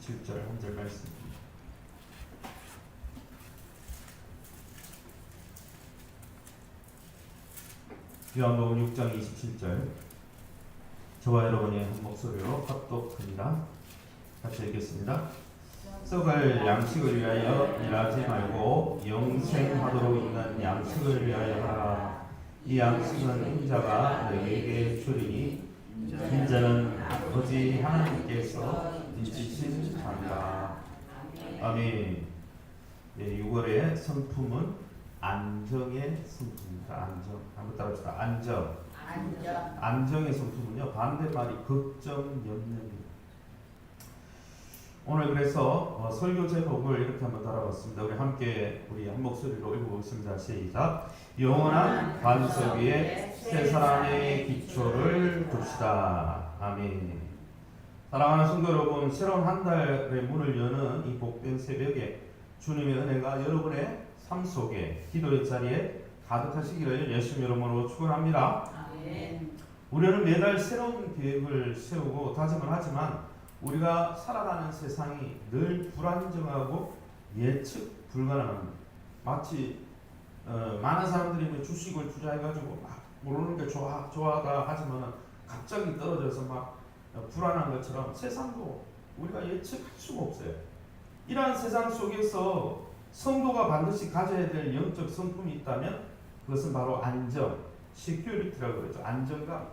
27절 한 절 말씀입니다. 요한복음 6장 27절 저와 여러분이 한 목소리로 합독합니다. 같이 읽겠습니다. 썩을 양식을 위하여 일하지 말고 영생하도록 있는 양식을 위하여 하라. 이 양식은 인자가 너희에게 주리니 인자는 아버지 하나님께서 빚으신 자니라. 아멘. 6월의 성품은 안정의 성품입니다. 안정. 한번 따라합시다. 안정. 안정의 성품은요, 반대말이 걱정, 염려입니다. 오늘 그래서 설교 제목을 이렇게 한번 달아봤습니다. 우리 함께 한 목소리로 읽어보겠습니다. 시작. 영원한 반석 위에 새 사랑의 기초를 둡시다. 아멘. 사랑하는 성도 여러분, 새로운 한 달의 문을 여는 이 복된 새벽에 주님의 은혜가 여러분의 삶 속에, 기도의 자리에 가득하시기를 예수 이름으로 축원합니다. 아멘. 우리는 매달 새로운 계획을 세우고 다짐을 하지만 우리가 살아가는 세상이 늘 불안정하고 예측 불가능합니다. 마치 많은 사람들이 주식을 투자해가지고 막 오르는 게 좋아가 하지만 갑자기 떨어져서 막 불안한 것처럼 세상도 우리가 예측할 수가 없어요. 이러한 세상 속에서 성도가 반드시 가져야 될 영적 성품이 있다면 그것은 바로 안정, 시큐리티라고 그러죠. 안정감.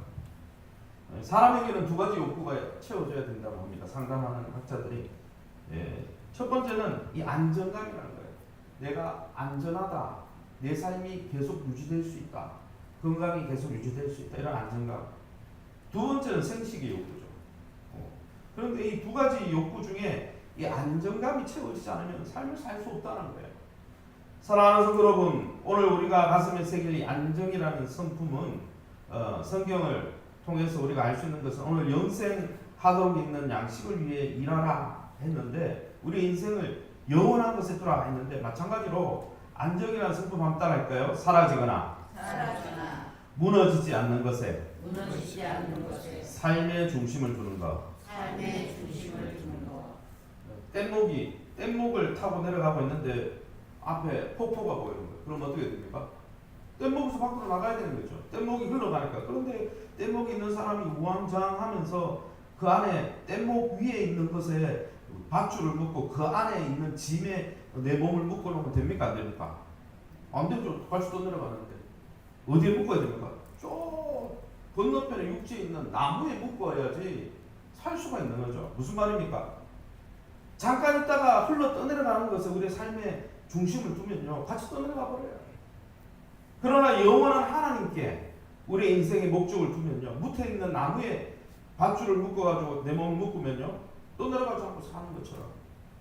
사람에게는 두 가지 욕구가 채워져야 된다고 합니다. 상담하는 학자들이. 첫 번째는 이 안정감이라는 거예요. 내가 안전하다. 내 삶이 계속 유지될 수 있다. 건강이 계속 유지될 수 있다. 이런 안정감. 두 번째는 생식의 욕구죠. 그런데 이 두 가지 욕구 중에 이 안정감이 채워지지 않으면 삶을 살 수 없다는 거예요. 사랑하는 성도 여러분, 오늘 우리가 가슴에 새길 이 안정이라는 성품은 성경을 통해서 우리가 알 수 있는 것은 오늘 영생하도록 있는 양식을 위해 일하라 했는데 우리 인생을 영원한 것에 두라 했는데 마찬가지로 안정이라는 성품 한번 따라할까요? 사라지거나 무너지지 않는 것에 삶의 중심을 두는 것. 뗏목을 타고 내려가고 있는데 앞에 폭포가 보이는 거예요. 그럼 어떻게 됩니까? 뗏목에서 밖으로 나가야 되는 거죠. 뗏목이 흘러가니까. 그런데 뗏목이 있는 사람이 우왕좌왕하면서 그 안에 뗏목 위에 있는 것에 밧줄을 묶고 그 안에 있는 짐에 내 몸을 묶어 놓으면 됩니까? 안 됩니까? 안 되죠. 같이 떠내려가는데 어디에 묶어야 됩니까? 저 건너편에 육지에 있는 나무에 묶어야지 살 수가 있는 거죠. 무슨 말입니까? 잠깐 있다가 흘러 떠내려가는 것을 우리의 삶의 중심을 두면요, 같이 떠내려가 버려요. 그러나 영원한 하나님께 우리 인생의 목적을 두면요, 무태 있는 나무에 밧줄을 묶어가지고 내 몸을 묶으면요, 떠내려가지 않고 사는 것처럼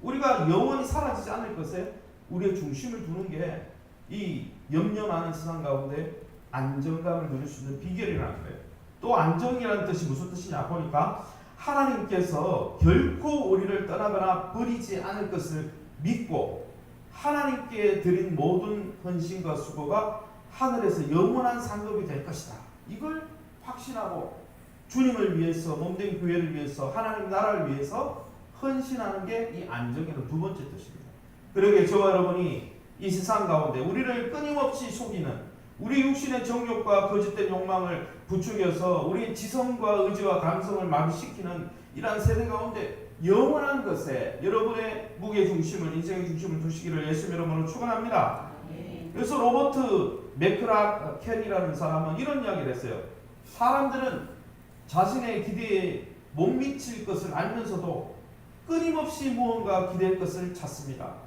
우리가 영원히 사라지지 않을 것에 우리의 중심을 두는 게 이 염려 많은 세상 가운데 안정감을 누릴 수 있는 비결이라는 거예요. 또 안정이라는 뜻이 무슨 뜻이냐 보니까 하나님께서 결코 우리를 떠나거나 버리지 않을 것을 믿고 하나님께 드린 모든 헌신과 수고가 하늘에서 영원한 상급이 될 것이다. 이걸 확신하고 주님을 위해서, 몸된 교회를 위해서, 하나님 나라를 위해서 헌신하는 게 이 안정이라는 두 번째 뜻입니다. 그러기에 저와 여러분이 이 세상 가운데 우리를 끊임없이 속이는 우리 육신의 정욕과 거짓된 욕망을 부추겨서 우리 지성과 의지와 감성을 마비시키는 이러한 세대 가운데 영원한 것에 여러분의 무게 중심을, 인생의 중심을 두시기를 예수 이름으로 축원합니다. 그래서 로버트 맥크라켄이라는 사람은 이런 이야기를 했어요. 사람들은 자신의 기대에 못 미칠 것을 알면서도 끊임없이 무언가 기댈 것을 찾습니다.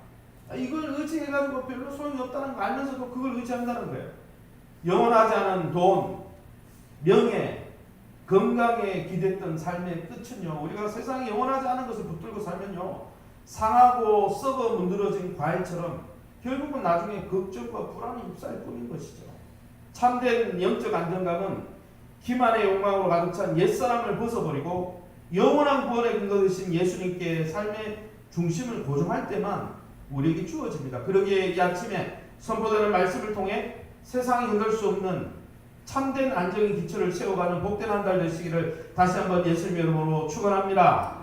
이걸 의지해가지고 별로 소용이 없다는 거 알면서도 그걸 의지한다는 거예요. 영원하지 않은 돈, 명예, 건강에 기댔던 삶의 끝은요, 우리가 세상에 영원하지 않은 것을 붙들고 살면요, 상하고 썩어 문드러진 과일처럼 결국은 나중에 걱정과 불안이 휩싸일 뿐인 것이죠. 참된 영적 안정감은 기만의 욕망으로 가득 찬 옛사람을 벗어버리고 영원한 구원의 근거 되신 예수님께 삶의 중심을 고정할 때만 우리에게 주어집니다. 그러기에 이 아침에 선포되는 말씀을 통해 세상이 흔들 수 없는 참된 안정의 기초를 세워가는 복된 한 달 되시기를 다시 한번 예수님의 이름으로 축원합니다.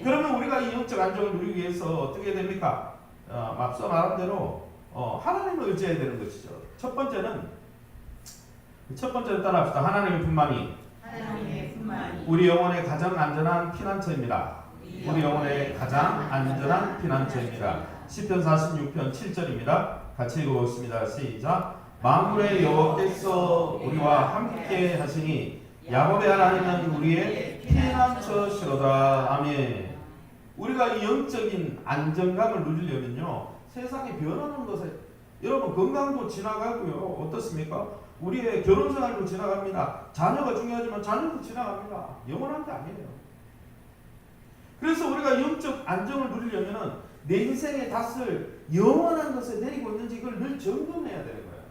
그러면 우리가 이 영적 안정을 누리기 위해서 어떻게 됩니까? 앞서 말한 대로 하나님을 의지해야 되는 것이죠. 첫 번째는 따라합시다. 하나님의 분만이 우리 영혼의 가장 안전한 피난처입니다. 우리 영혼의 가장 안전한 피난처입니다. 시편 46편 7절입니다. 같이 읽어보겠습니다. 시작. 만군의 여호와께서 우리와 함께 하시니 야곱의 하나님은 우리의 피난처시로다. 아멘. 우리가 이 영적인 안정감을 누리려면요, 세상에 변하는 것에 여러분 건강도 지나가고요. 어떻습니까? 우리의 결혼생활도 지나갑니다. 자녀가 중요하지만 자녀도 지나갑니다. 영원한 게 아니에요. 그래서 우리가 영적 안정을 누리려면 내 인생의 닷을 영원한 것에 내리고 있는지 이걸 늘 점검해야 되는 거예요.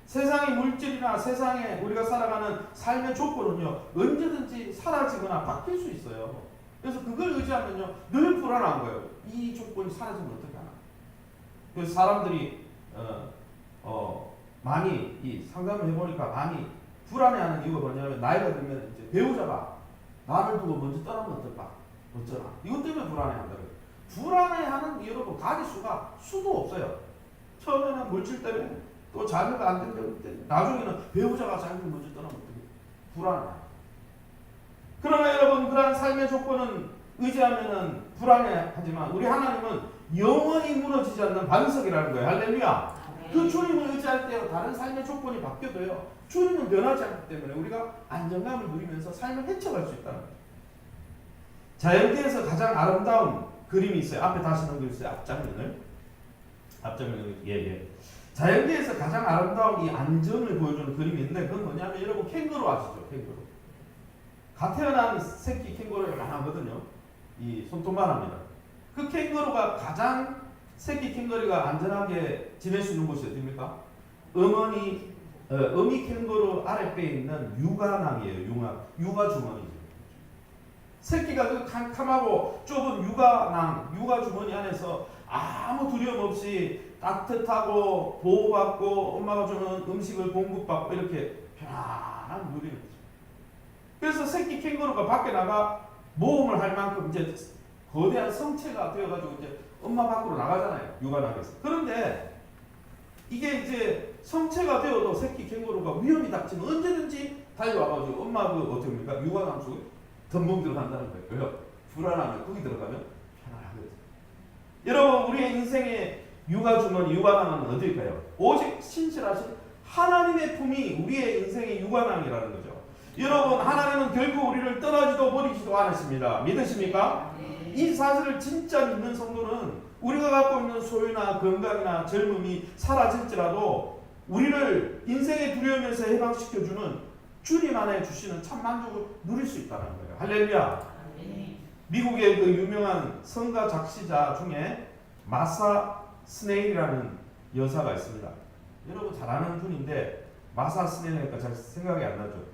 세상의 물질이나 세상에 우리가 살아가는 삶의 조건은요, 언제든지 사라지거나 바뀔 수 있어요. 그래서 그걸 의지하면요, 늘 불안한 거예요. 이 조건이 사라지면 어떻게 하나. 그래서 사람들이 많이 이 상담을 해보니까 많이 불안해하는 이유가 뭐냐면, 나이가 들면 이제 배우자가 나를 두고 먼저 떠나면 어떨까? 어쩌나? 이것 때문에 불안해한다고요. 불안해하는 여러분 가지수가 수도 없어요. 처음에는 물질 때문에, 또 자녀가 안 된다고 때문에, 나중에는 배우자가 자기를 먼저 떠나면 어떻게? 불안해. 그러나 여러분, 그러한 삶의 조건은 의지하면은 불안해하지만 우리 하나님은 영원히 무너지지 않는 반석이라는 거예요. 할렐루야. 그 주님을 의지할 때 다른 삶의 조건이 바뀌어도요, 주님은 변하지 않기 때문에 우리가 안정감을 누리면서 삶을 헤쳐갈 수 있다는 거예요. 자연계에서 가장 아름다운 그림이 있어요. 앞에 다시 넘겨주세요. 앞장면을. 예. 자연계에서 가장 아름다운 이 안정을 보여주는 그림이 있는데, 그건 뭐냐면 여러분 캥거루 아시죠? 캥거루. 갓 태어난 새끼 캥거루가 많거든요. 이 손톱만합니다. 그 캥거루가 가장 새끼 캥거루가 안전하게 지낼 수 있는 곳이 어디입니까? 어미 캥거루 아랫배에 있는 유가낭이에요. 유가 주머니죠. 새끼가 그 캄캄하고 좁은 유가 주머니 안에서 아무 두려움 없이 따뜻하고 보호받고 엄마가 주는 음식을 공급받고 이렇게 편안한 누리는 거죠. 그래서 새끼 캥거루가 밖에 나가 모험을 할 만큼 이제 거대한 성체가 되어가지고 이제 엄마 밖으로 나가잖아요. 유가낭에서. 그런데 이게 이제 성체가 되어도 새끼 캥거루가 위험이 닥치면 언제든지 달려와가지고 엄마 어떻게 합니까? 유가낭 속에 덤벙 들어간다는 거예요. 왜요? 불안하면 거기 들어가면 편안하거든요. 여러분, 우리의 인생의 유가주머니, 유가낭은 어딜까요? 오직 신실하신 하나님의 품이 우리의 인생의 유가낭이라는 거죠. 여러분, 하나님은 결코 우리를 떠나지도 버리지도 않으십니다. 믿으십니까? 이 사실을 진짜 믿는 성도는 우리가 갖고 있는 소유나 건강이나 젊음이 사라질지라도 우리를 인생의 두려움에서 해방시켜주는 주님 안에 주시는 참 만족을 누릴 수 있다는 거예요. 할렐루야. 미국의 그 유명한 성가 작시자 중에 마사 스네일이라는 여사가 있습니다. 여러분 잘 아는 분인데 마사 스네일이니까 잘 생각이 안 나죠.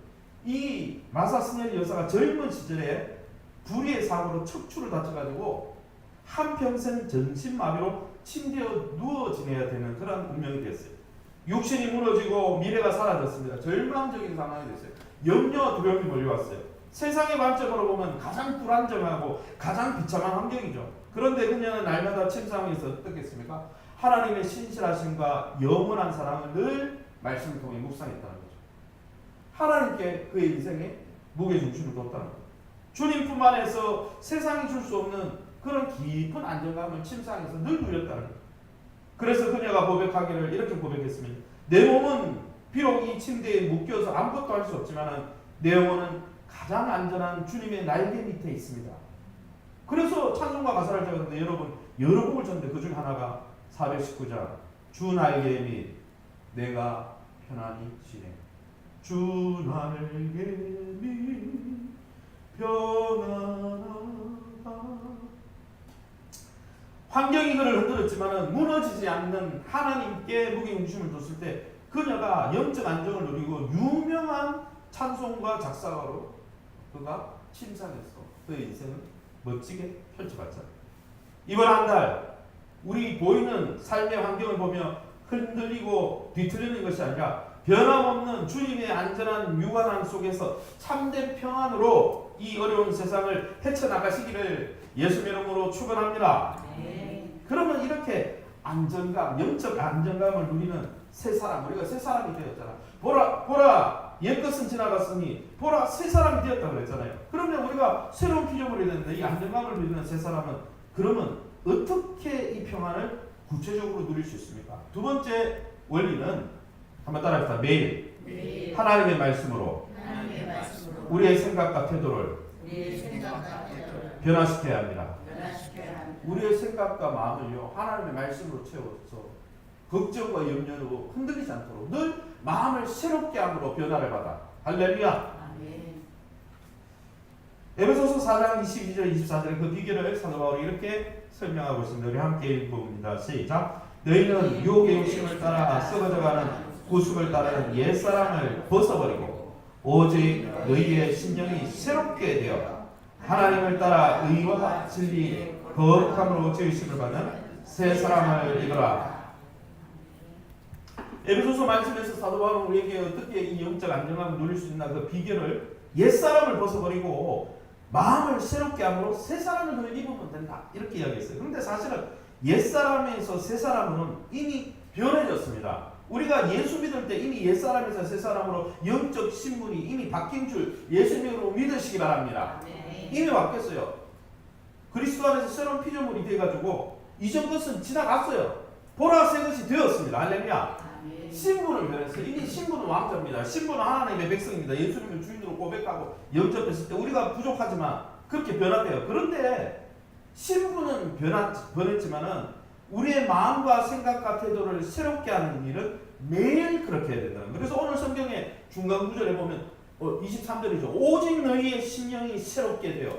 이 마사 스네일 여사가 젊은 시절에 불의의 사고로 척추를 다쳐가지고 한평생 전신마비로 침대에 누워 지내야 되는 그런 운명이 됐어요. 육신이 무너지고 미래가 사라졌습니다. 절망적인 상황이 됐어요. 염려와 두려움이 몰려왔어요. 세상의 관점으로 보면 가장 불안정하고 가장 비참한 환경이죠. 그런데 그녀는 날마다 침상에서 어떻겠습니까? 하나님의 신실하심과 영원한 사랑을 늘 말씀을 통해 묵상했다는 거죠. 하나님께 그의 인생에 무게중심을 뒀다는 거죠. 주님 품 안에서 세상이 줄 수 없는 그런 깊은 안정감을 침상에서 늘 누렸다는 거죠. 그래서 그녀가 고백하기를 이렇게 고백했습니다. 내 몸은 비록 이 침대에 묶여서 아무것도 할 수 없지만 내 영혼은 가장 안전한 주님의 날개 밑에 있습니다. 그래서 찬송가 가사를 적었는데 여러분 여러 곡을 쳤는데 그 중 하나가 419장 주 날개 밑 내가 편안히 지내. 주 날개 밑 편안하다. 환경이 그를 흔들었지만 무너지지 않는 하나님께 무게중심을 뒀을 때 그녀가 영적 안정을 누리고 유명한 찬송가 작사가로 그가 침상에서 그의 인생을 멋지게 펼쳐갔잖아요. 이번 한 달 우리 보이는 삶의 환경을 보며 흔들리고 뒤틀리는 것이 아니라 변함없는 주님의 안전한 유관함 속에서 참된 평안으로 이 어려운 세상을 헤쳐나가시기를 예수 이름으로 축원합니다. 네. 그러면 이렇게 안정감, 영적 안정감을 누리는 새 사람, 우리가 새 사람이 되었잖아. 보라, 옛것은 지나갔으니 보라, 새 사람이 되었다고 그랬잖아요. 그러면 우리가 새로운 피조물이 됐는데 이 안정감을 누리는 새 사람은 그러면 어떻게 이 평안을 구체적으로 누릴 수 있습니까? 두 번째 원리는 한번 따라합시다. 매일 네. 하나님의 말씀으로 하나님의 말씀으로 우리의 생각과 태도를 우리의 생각과 태도를 변화시켜야 합니다. 변화시켜야 합니다. 우리의 생각과 마음을요 하나님의 말씀으로 채워서 걱정과 염려로 흔들리지 않도록 늘 마음을 새롭게 함으로 변화를 받아. 할렐루야. 아멘. 에베소서 4장 22절 24절에 그 비결을 사도 바울이 이렇게 설명하고 있습니다. 우리 함께 읽어봅니다. 시작. 너희는 유혹의 욕심을 따라 썩어져가는 구습을 따르는 옛사람을 벗어버리고 오직 너희의 심령이 새롭게 되어 하나님을 따라 의와 진리 거룩함으로 지으심을 받는 새 사람을 입으라. 에베소서 말씀에서 사도 바울은 우리에게 어떻게 이 영적 안정감을 누릴 수 있나 그 비결을 옛사람을 벗어버리고 마음을 새롭게 함으로 새 사람을 너희 입으면 된다 이렇게 이야기했어요. 그런데 사실은 옛사람에서 새 사람은 이미 변해졌습니다. 우리가 예수 믿을 때 이미 옛사람에서 새 사람으로 영적 신분이 이미 바뀐 줄 예수님으로 믿으시기 바랍니다. 아멘. 이미 바뀌었어요. 그리스도 안에서 새로운 피조물이 돼가지고 이전 것은 지나갔어요. 보라 새 것이 되었습니다. 할렐루야. 아멘. 신분을 변했어요. 이미 신분은 왕자입니다. 신분은 하나님의 백성입니다. 예수님을 주인으로 고백하고 영접했을 때 우리가 부족하지만 그렇게 변화돼요. 그런데 신분은 변했지만은 우리의 마음과 생각과 태도를 새롭게 하는 일은 매일 그렇게 해야 된다는 거예요. 그래서 오늘 성경의 중간 구절에 보면 23절이죠. 오직 너희의 심령이 새롭게 되어.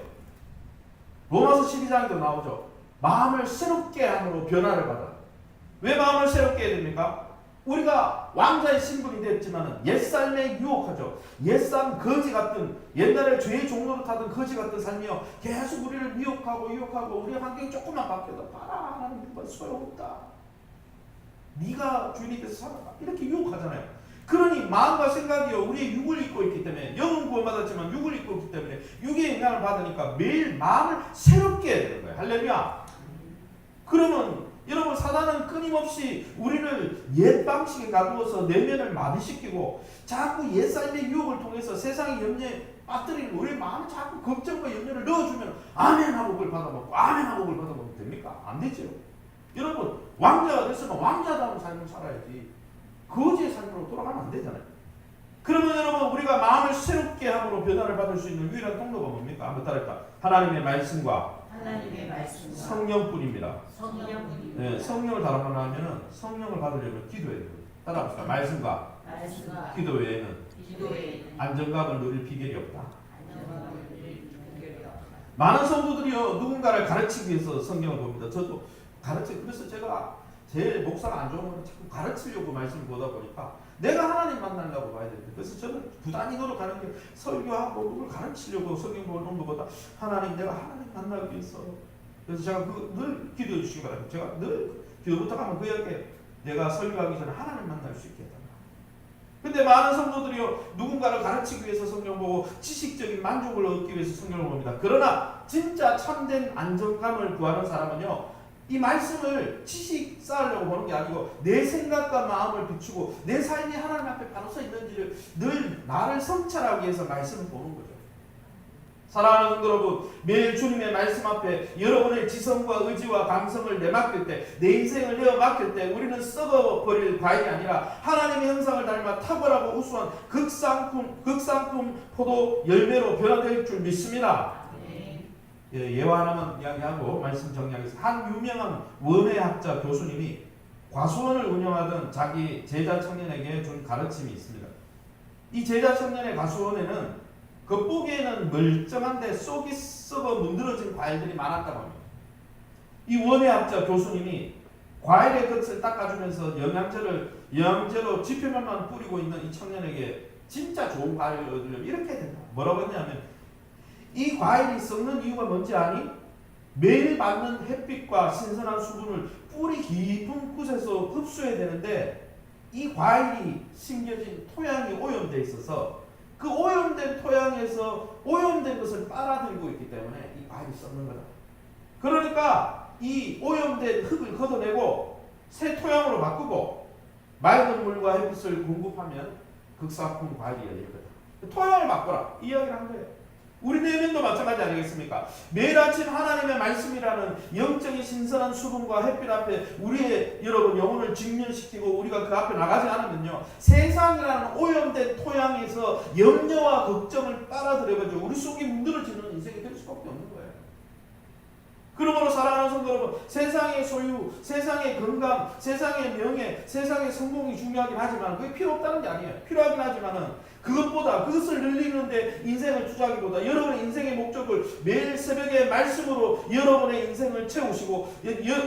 로마서 12장에도 나오죠. 마음을 새롭게 함으로 변화를 받아. 왜 마음을 새롭게 해야 됩니까? 우리가 왕자의 신분이 됐지만 옛삶에 유혹하죠. 옛삶 거지 같은 옛날에 죄의 종로를 타던 거지 같은 삶이요. 계속 우리를 유혹하고 우리 환경이 조금만 바뀌어도 봐라 하나님 뭐 소용없다. 네가 주인이 돼서 살아라. 이렇게 유혹하잖아요. 그러니 마음과 생각이요. 우리의 육을 입고 있기 때문에 영은 구원받았지만 육을 입고 있기 때문에 육의 영향을 받으니까 매일 마음을 새롭게 해야 되는 거예요. 할렐루야. 그러면 여러분 사단은 끊임없이 우리를 옛 방식에 가두어서 내면을 마비시키고 자꾸 옛삶의 유혹을 통해서 세상의 염려에 빠뜨리는 우리 마음에 자꾸 걱정과 염려를 넣어주면 아멘하고 그걸 받아먹고 아멘하고 그걸 받아먹으면 됩니까? 안 되죠. 여러분 왕자가 됐으면 왕자다운 삶을 살아야지 거지의 삶으로 돌아가면 안 되잖아요. 그러면 여러분 우리가 마음을 새롭게 함으로 변화를 받을 수 있는 유일한 통로가 뭡니까? 한번 따라해봐. 하나님의 말씀과 하나님의 말씀과 성령뿐입니다. 성령뿐입니다. 네, 성령을 달아나면 성령을 받으려면 기도해야 돼요. 따라합시다. 말씀과 기도 외에는 기도에 안정감을 누릴 비결이 없다. 안정감을 누릴 비결이 없다. 많은 성도들이요 누군가를 가르치기 위해서 성경을 봅니다. 저도 그래서 제가 제일 목사가 안 좋은 건 자꾸 가르치려고 말씀을 보다 보니까 내가 하나님 만나려고 봐야 되는데 그래서 저는 부단히 노력하는 게 설교하고 누굴 가르치려고 성경 보는 것보다 하나님 내가 하나님 만나기 위해서 그래서 제가 늘 기도해 주시기 바랍니다. 제가 늘 기도부터 하면 그 이야기에 내가 설교하기 전에 하나님 만날 수 있게 해달라. 근데 많은 성도들이요 누군가를 가르치기 위해서 성경 보고 지식적인 만족을 얻기 위해서 성경을 봅니다. 그러나 진짜 참된 안정감을 구하는 사람은요 이 말씀을 지식 쌓으려고 보는 게 아니고 내 생각과 마음을 비추고 내 삶이 하나님 앞에 바로 서 있는지를 늘 나를 성찰하기 위해서 말씀을 보는 거죠. 사랑하는 성도 여러분, 매일 주님의 말씀 앞에 여러분의 지성과 의지와 감성을 내맡길 때, 내 인생을 내어 맡길 때 우리는 썩어버릴 과일이 아니라 하나님의 형상을 닮아 탁월하고 우수한 극상품 포도 열매로 변화될 줄 믿습니다. 예화 하나만 이야기하고 말씀 정리하겠습니다. 한 유명한 원예학자 교수님이 과수원을 운영하던 자기 제자 청년에게 준 가르침이 있습니다. 이 제자 청년의 과수원에는 겉보기에는 멀쩡한데 속이 썩어 문드러진 과일들이 많았다고 합니다. 이 원예학자 교수님이 과일의 겉을 닦아주면서 영양제로 지표면만 뿌리고 있는 이 청년에게 진짜 좋은 과일을 얻으려면 이렇게 된다. 뭐라고 했냐면 이 과일이 썩는 이유가 뭔지 아니? 매일 받는 햇빛과 신선한 수분을 뿌리 깊은 곳에서 흡수해야 되는데 이 과일이 심겨진 토양이 오염되어 있어서 그 오염된 토양에서 오염된 것을 빨아들이고 있기 때문에 이 과일이 썩는 거다. 그러니까 이 오염된 흙을 걷어내고 새 토양으로 바꾸고 맑은 물과 햇빛을 공급하면 극사품 과일이 열릴 거다. 토양을 바꾸라. 이 이야기를 한 거예요. 우리 내면도 마찬가지 아니겠습니까? 매일 아침 하나님의 말씀이라는 영적인 신선한 수분과 햇빛 앞에 우리의 여러분 영혼을 직면시키고 우리가 그 앞에 나가지 않으면요, 세상이라는 오염된 토양에서 염려와 걱정을 빨아들여가지고 우리 속이 문드러지는 인생이 될 수밖에 없는 거예요. 그러므로 사랑하는 성도 여러분, 세상의 소유, 세상의 건강, 세상의 명예, 세상의 성공이 중요하긴 하지만 그게 필요 없다는 게 아니에요. 필요하긴 하지만은 그것보다, 그것을 늘리는데 인생을 투자하기보다 여러분의 인생의 목적을 매일 새벽에 말씀으로 여러분의 인생을 채우시고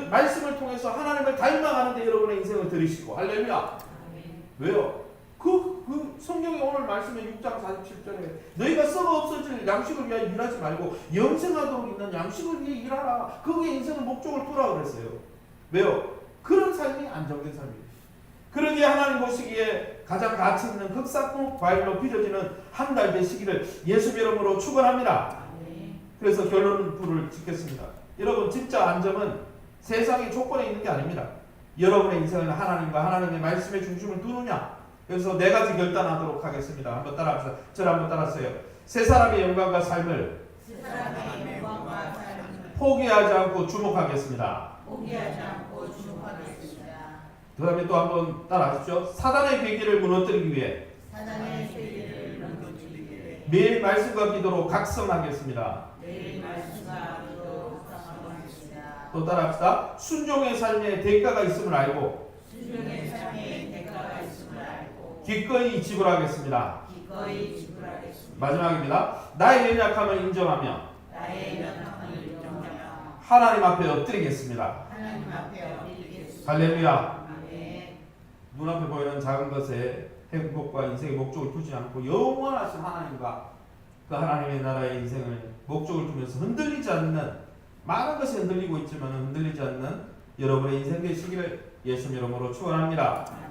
말씀을 통해서 하나님을 닮아가는데 여러분의 인생을 들이시고, 할렐루야. 왜요? 그 성경에 오늘 말씀에 6장 47절에 너희가 썩어 없어질 양식을 위하여 일하지 말고 영생하도록 있는 양식을 위해 일하라. 그게 인생의 목적을 두라 그랬어요. 왜요? 그런 삶이 안정된 삶이에요. 그러기에 하나님 보시기에 가장 가치 있는 극사품 과일로 빚어지는 한 달 되시기를 예수 이름으로 축원합니다. 그래서 결론을 짓겠습니다. 여러분, 진짜 안정은 세상의 조건에 있는 게 아닙니다. 여러분의 인생은 하나님과 하나님의 말씀의 중심을 두느냐. 그래서 네 가지 결단하도록 하겠습니다. 한번 따라합시다. 저를 한번 따라하세요. 세 사람의 영광과 삶을 포기하지 않고 주목하겠습니다. 그 다음에 또 한번 따라하십시오. 사단의 계기를 무너뜨리기 위해 매일 말씀과 기도로 각성하겠습니다. 또 따라합시다. 순종의 삶에 대가가 있음을 알고 기꺼이 지불하겠습니다. 마지막입니다. 나의 연약함을 인정하며 하나님 앞에 엎드리겠습니다. 할렐루야. 눈앞에 보이는 작은 것에 행복과 인생의 목적을 두지 않고 영원하신 하나님과 그 하나님의 나라의 인생을 목적을 두면서 흔들리지 않는, 많은 것이 흔들리고 있지만 흔들리지 않는 여러분의 인생 되시기를 예수 이름으로 축원합니다.